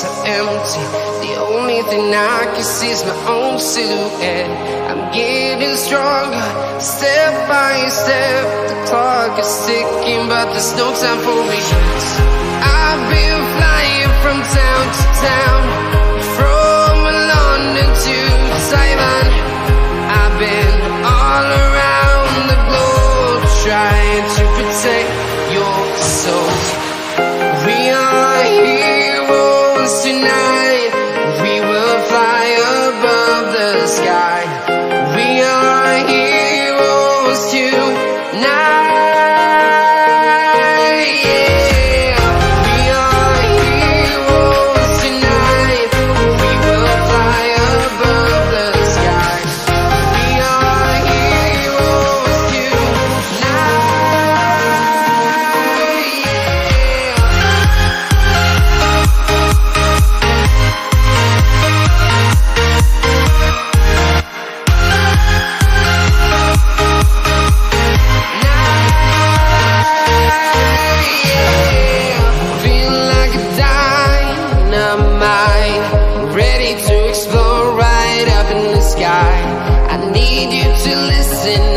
so empty. The only thing I can see is my own silhouette. I'm getting stronger, step by step. The clock is ticking, but there's no time for regrets. I've been flying from town to town, from London to Taiwan. I've been all around the globe, trying to protect your soul. We are heroes tonight. We will fly above the sky. We are heroes tonight. Yeah. We are heroes tonight. We will fly above the sky. We are heroes tonight. Feel like a dynamite, ready to explode right up in the sky. I need you to listen